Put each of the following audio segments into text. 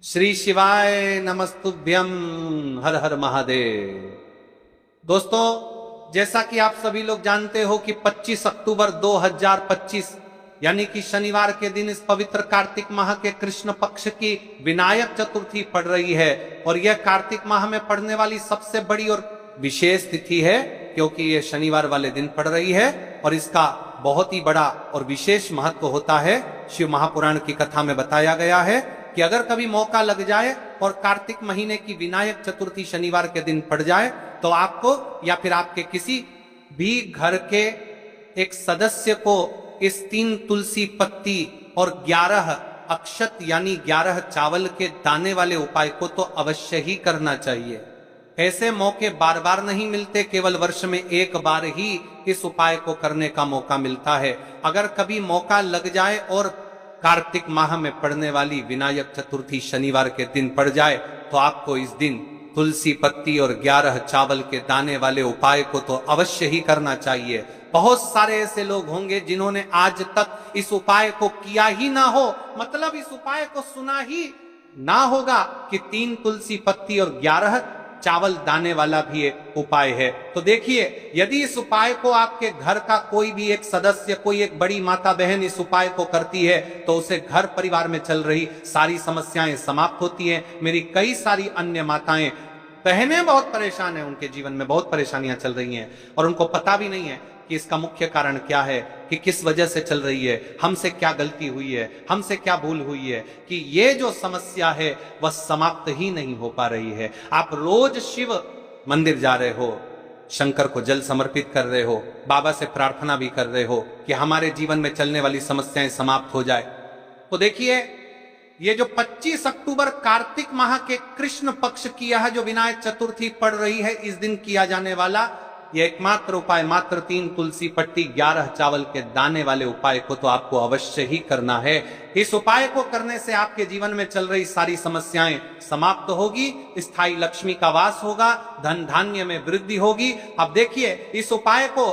श्री शिवाय नमस्तुभ्यम। हर हर महादेव। दोस्तों, जैसा कि आप सभी लोग जानते हो कि 25 अक्टूबर 2025 यानी कि शनिवार के दिन इस पवित्र कार्तिक माह के कृष्ण पक्ष की विनायक चतुर्थी पड़ रही है और यह कार्तिक माह में पड़ने वाली सबसे बड़ी और विशेष तिथि है, क्योंकि यह शनिवार वाले दिन पड़ रही है और इसका बहुत ही बड़ा और विशेष महत्व होता है। शिव महापुराण की कथा में बताया गया है कि अगर कभी मौका लग जाए और कार्तिक महीने की विनायक चतुर्थी शनिवार के दिन पड़ जाए तो आपको या फिर आपके किसी भी घर के एक सदस्य को इस 3 तुलसी पत्ती और 11 अक्षत यानी 11 चावल के दाने वाले उपाय को तो अवश्य ही करना चाहिए। ऐसे मौके बार बार नहीं मिलते, केवल वर्ष में एक बार ही इस उपाय को करने का मौका मिलता है। अगर कभी मौका लग जाए और कार्तिक माह में पड़ने वाली विनायक चतुर्थी शनिवार के दिन पड़ जाए तो आपको इस दिन तुलसी पत्ती और 11 चावल के दाने वाले उपाय को तो अवश्य ही करना चाहिए। बहुत सारे ऐसे लोग होंगे जिन्होंने आज तक इस उपाय को किया ही ना हो, मतलब इस उपाय को सुना ही ना होगा कि 3 तुलसी पत्ती और 11 चावल दाने वाला भी एक उपाय है। तो देखिए, यदि इस उपाय को आपके घर का कोई भी एक सदस्य, कोई एक बड़ी माता बहन इस उपाय को करती है तो उसे घर परिवार में चल रही सारी समस्याएं समाप्त होती हैं। मेरी कई सारी अन्य माताएं बहनें बहुत परेशान हैं, उनके जीवन में बहुत परेशानियां चल रही हैं और उनको पता भी नहीं है कि इसका मुख्य कारण क्या है, कि किस वजह से चल रही है, हमसे क्या गलती हुई है, हमसे क्या भूल हुई है कि ये जो समस्या है वह समाप्त ही नहीं हो पा रही है। आप रोज शिव मंदिर जा रहे हो, शंकर को जल समर्पित कर रहे हो, बाबा से प्रार्थना भी कर रहे हो कि हमारे जीवन में चलने वाली समस्याएं समाप्त हो जाए। तो देखिए, ये जो 25 अक्टूबर कार्तिक माह के कृष्ण पक्ष की यह जो विनायक चतुर्थी पड़ रही है, इस दिन किया जाने वाला यह एकमात्र उपाय, मात्र 3 तुलसी पट्टी 11 चावल के दाने वाले उपाय को तो आपको अवश्य ही करना है। इस उपाय को करने से आपके जीवन में चल रही सारी समस्याएं समाप्त होगी, स्थायी लक्ष्मी का वास होगा, धन धान्य में वृद्धि होगी। अब देखिए, इस उपाय को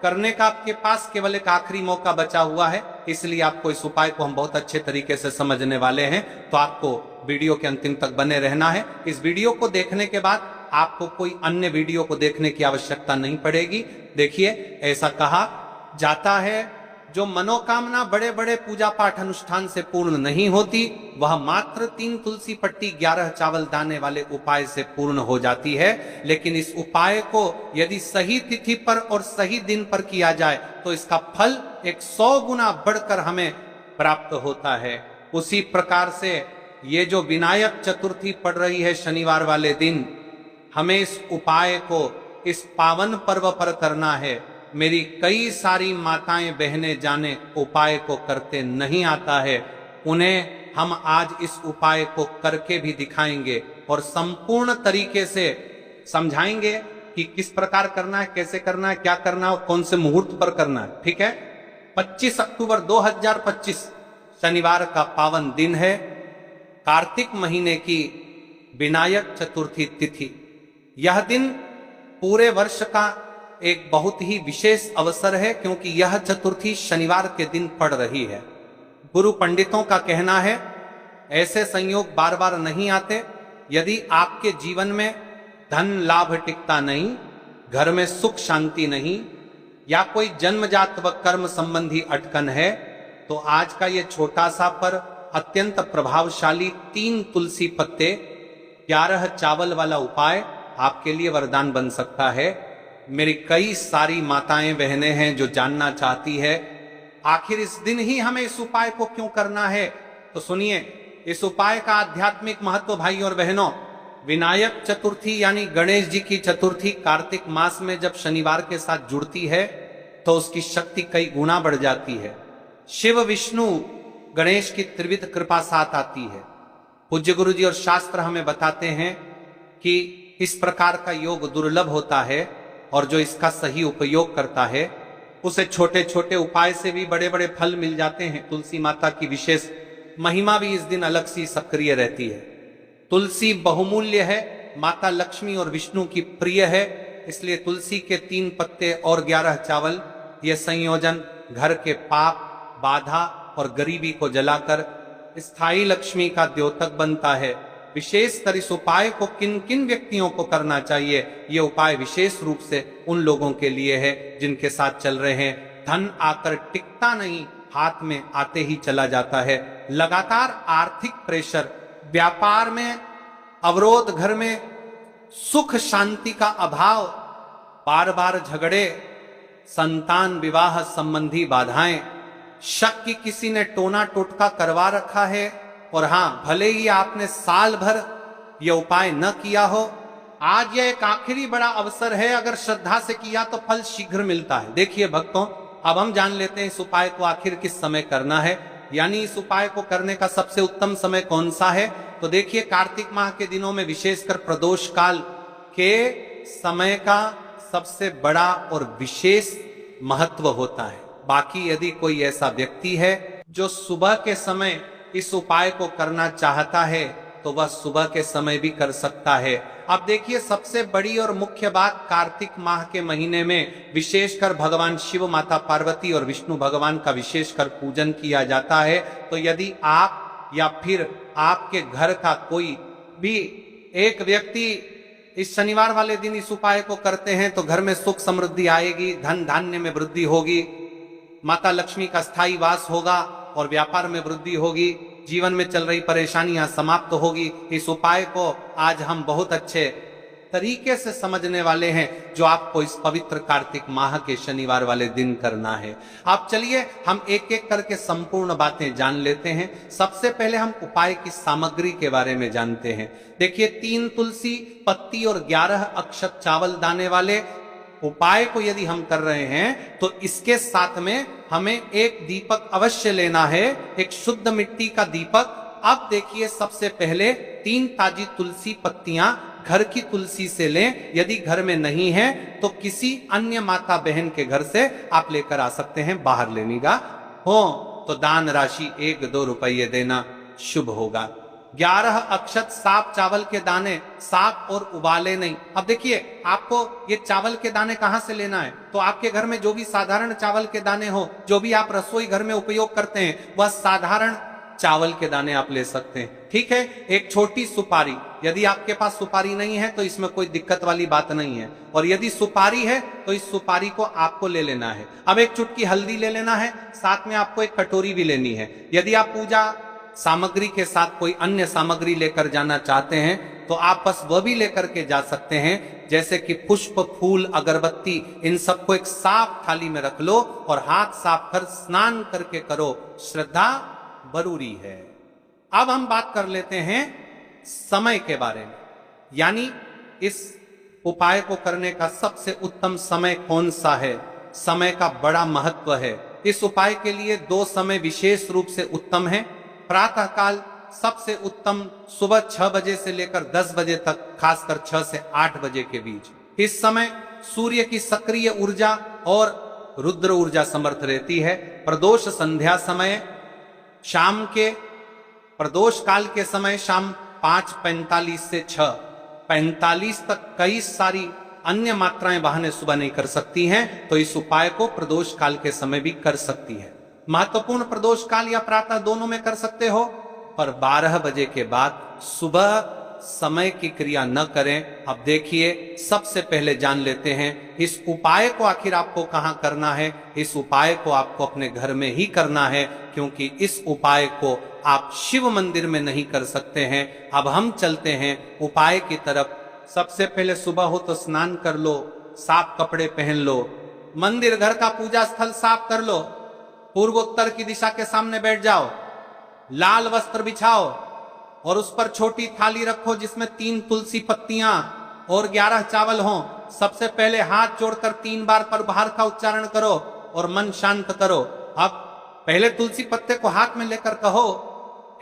करने का आपके पास केवल एक आखिरी मौका बचा हुआ है, इसलिए आपको इस उपाय को हम बहुत अच्छे तरीके से समझने वाले हैं। तो आपको वीडियो के अंतिम तक बने रहना है। इस वीडियो को देखने के बाद आपको कोई अन्य वीडियो को देखने की आवश्यकता नहीं पड़ेगी। देखिए, ऐसा कहा जाता है जो मनोकामना बड़े बड़े पूजा पाठ अनुष्ठान से पूर्ण नहीं होती, वह मात्र 3 तुलसी पट्टी 11 चावल दाने वाले उपाय से पूर्ण हो जाती है। लेकिन इस उपाय को यदि सही तिथि पर और सही दिन पर किया जाए तो इसका फल 100 गुना बढ़कर हमें प्राप्त होता है। उसी प्रकार से ये जो विनायक चतुर्थी पड़ रही है शनिवार वाले दिन, हमें इस उपाय को इस पावन पर्व पर करना है। मेरी कई सारी माताएं बहनें जाने उपाय को करते नहीं आता है, उन्हें हम आज इस उपाय को करके भी दिखाएंगे और संपूर्ण तरीके से समझाएंगे कि किस प्रकार करना है, कैसे करना है, क्या करना है और कौन से मुहूर्त पर करना है। ठीक है, 25 अक्टूबर 2025 शनिवार का पावन दिन है, कार्तिक महीने की विनायक चतुर्थी तिथि। यह दिन पूरे वर्ष का एक बहुत ही विशेष अवसर है, क्योंकि यह चतुर्थी शनिवार के दिन पड़ रही है। गुरु पंडितों का कहना है ऐसे संयोग बार बार नहीं आते। यदि आपके जीवन में धन लाभ टिकता नहीं, घर में सुख शांति नहीं, या कोई जन्मजात व कर्म संबंधी अटकन है, तो आज का ये छोटा सा पर अत्यंत प्रभावशाली 3 तुलसी पत्ते 11 चावल वाला उपाय आपके लिए वरदान बन सकता है। मेरी कई सारी माताएं बहनें हैं जो जानना चाहती है आखिर इस दिन ही हमें इस उपाय को क्यों करना है। तो सुनिए, इस उपाय का आध्यात्मिक महत्व भाई और बहनों, विनायक चतुर्थी यानी गणेश जी की चतुर्थी कार्तिक मास में जब शनिवार के साथ जुड़ती है तो उसकी शक्ति कई गुना बढ़ जाती है। शिव विष्णु गणेश की त्रिविध कृपा साथ आती है। पूज्य गुरु जी और शास्त्र हमें बताते हैं कि इस प्रकार का योग दुर्लभ होता है और जो इसका सही उपयोग करता है उसे छोटे छोटे उपाय से भी बड़े बड़े फल मिल जाते हैं। तुलसी माता की विशेष महिमा भी इस दिन अलग सी सक्रिय रहती है। तुलसी बहुमूल्य है, माता लक्ष्मी और विष्णु की प्रिय है, इसलिए तुलसी के 3 पत्ते और 11 चावल, यह संयोजन घर के पाप, बाधा और गरीबी को जलाकर स्थायी लक्ष्मी का द्योतक बनता है। विशेषकर इस उपाय को किन किन व्यक्तियों को करना चाहिए, ये उपाय विशेष रूप से उन लोगों के लिए है जिनके साथ चल रहे हैं धन आकर टिकता नहीं, हाथ में आते ही चला जाता है। लगातार आर्थिक प्रेशर, व्यापार में अवरोध, घर में सुख शांति का अभाव, बार बार झगड़े, संतान विवाह संबंधी बाधाएं, शक कि किसी ने टोना टोटका करवा रखा है, और हां भले ही आपने साल भर यह उपाय न किया हो, आज यह एक आखिरी बड़ा अवसर है। अगर श्रद्धा से किया तो फल शीघ्र मिलता है। देखिए भक्तों, अब हम जान लेते हैं इस उपाय को आखिर किस समय करना है, यानी इस उपाय को करने का सबसे उत्तम समय कौन सा है। तो देखिए, कार्तिक माह के दिनों में विशेषकर प्रदोष काल के समय का सबसे बड़ा और विशेष महत्व होता है। बाकी यदि कोई ऐसा व्यक्ति है जो सुबह के समय इस उपाय को करना चाहता है तो वह सुबह के समय भी कर सकता है। अब देखिए, सबसे बड़ी और मुख्य बात, कार्तिक माह के महीने में विशेषकर भगवान शिव, माता पार्वती और विष्णु भगवान का विशेषकर पूजन किया जाता है। तो यदि आप या फिर आपके घर का कोई भी एक व्यक्ति इस शनिवार वाले दिन इस उपाय को करते हैं तो घर में सुख समृद्धि आएगी, धन धान्य में वृद्धि होगी, माता लक्ष्मी का स्थायी वास होगा और व्यापार में वृद्धि होगी, जीवन में चल रही परेशानियां समाप्त होगी। इस उपाय को आज हम बहुत अच्छे तरीके से समझने वाले हैं, जो आपको इस पवित्र कार्तिक माह के शनिवार वाले दिन करना है। आप चलिए हम एक एक करके संपूर्ण बातें जान लेते हैं। सबसे पहले हम उपाय की सामग्री के बारे में जानते हैं। देखिए, 3 तुलसी पत्ती और 11 अक्षत चावल दाने वाले उपाय को यदि हम कर रहे हैं तो इसके साथ में हमें एक दीपक अवश्य लेना है, एक शुद्ध मिट्टी का दीपक। अब देखिए, सबसे पहले 3 ताजी तुलसी पत्तियां घर की तुलसी से लें। यदि घर में नहीं है तो किसी अन्य माता बहन के घर से आप लेकर आ सकते हैं। बाहर लेने का हो तो दान राशि 1-2 रुपये देना शुभ होगा। 11 अक्षत साफ चावल के दाने, साफ और उबाले नहीं। अब देखिए, आपको ये चावल के दाने कहां से लेना है, तो आपके घर में जो भी साधारण चावल के दाने हो, जो भी आप रसोई घर में उपयोग करते हैं, वह साधारण चावल के दाने आप ले सकते हैं। ठीक है। एक छोटी सुपारी, यदि आपके पास सुपारी नहीं है तो इसमें कोई दिक्कत वाली बात नहीं है, और यदि सुपारी है तो इस सुपारी को आपको ले लेना है। अब एक चुटकी हल्दी ले लेना है, साथ में आपको एक कटोरी भी लेनी है। यदि आप पूजा सामग्री के साथ कोई अन्य सामग्री लेकर जाना चाहते हैं तो आप बस वह भी लेकर के जा सकते हैं, जैसे कि पुष्प, फूल, अगरबत्ती, इन सबको एक साफ थाली में रख लो और हाथ साफ कर स्नान करके करो। श्रद्धा जरूरी है। अब हम बात कर लेते हैं समय के बारे में, यानी इस उपाय को करने का सबसे उत्तम समय कौन सा है। समय का बड़ा महत्व है। इस उपाय के लिए 2 समय विशेष रूप से उत्तम है। प्रातः काल सबसे उत्तम सुबह 6 बजे से लेकर 10 बजे तक, खासकर 6 से 8 बजे के बीच। इस समय सूर्य की सक्रिय ऊर्जा और रुद्र ऊर्जा समर्थ रहती है। प्रदोष संध्या समय, शाम के प्रदोष काल के समय शाम 5:45 से 6:45 तक कई सारी अन्य मात्राएं वाहनें सुबह नहीं कर सकती हैं, तो इस उपाय को प्रदोष काल के समय भी कर सकती है। महत्वपूर्ण प्रदोष काल या प्रातः दोनों में कर सकते हो, पर 12 बजे के बाद सुबह समय की क्रिया न करें। अब देखिए, सबसे पहले जान लेते हैं इस उपाय को आखिर आपको कहां करना है। इस उपाय को आपको अपने घर में ही करना है, क्योंकि इस उपाय को आप शिव मंदिर में नहीं कर सकते हैं। अब हम चलते हैं उपाय की तरफ। सबसे पहले सुबह हो तो स्नान कर लो, साफ कपड़े पहन लो, मंदिर घर का पूजा स्थल साफ कर लो, पूर्वोत्तर की दिशा के सामने बैठ जाओ, लाल वस्त्र बिछाओ और उस पर छोटी थाली रखो जिसमें 3 तुलसी पत्तियां और 11 चावल हों। सबसे पहले हाथ जोड़कर 3 बार परभार का उच्चारण करो और मन शांत करो। अब पहले तुलसी पत्ते को हाथ में लेकर कहो,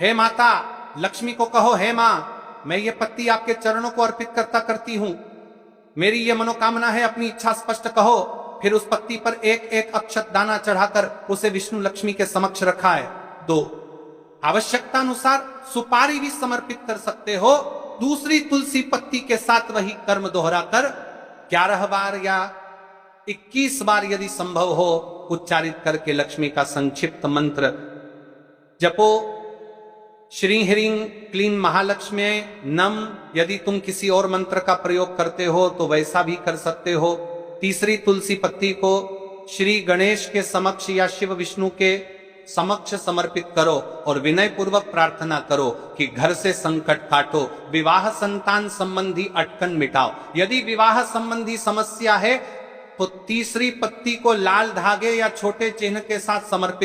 हे माता लक्ष्मी को कहो, हे मां, मैं ये पत्ती आपके चरणों को अर्पित करती हूं, मेरी ये मनोकामना है, अपनी इच्छा स्पष्ट कहो। फिर उस पत्ती पर एक एक अक्षत दाना चढ़ाकर उसे विष्णु लक्ष्मी के समक्ष रखा है। 2, आवश्यकता अनुसार सुपारी भी समर्पित कर सकते हो। दूसरी तुलसी पत्ती के साथ वही कर्म दोहराकर 11 बार या 21 बार यदि संभव हो उच्चारित करके लक्ष्मी का संक्षिप्त मंत्र जपो। श्री ह्रीं क्लीं महालक्ष्मी नम। यदि तुम किसी और मंत्र का प्रयोग करते हो तो वैसा भी कर सकते हो। तीसरी तुलसी पत्ती को श्री गणेश के समक्ष या शिव विष्णु के समक्ष समर्पित करो और विनय पूर्वक प्रार्थना करो कि घर से संकट काटो, विवाह संतान संबंधी अटकन मिटाओ। यदि विवाह संबंधी समस्या है तो तीसरी पत्ती को लाल धागे या छोटे चिन्ह के साथ समर्पित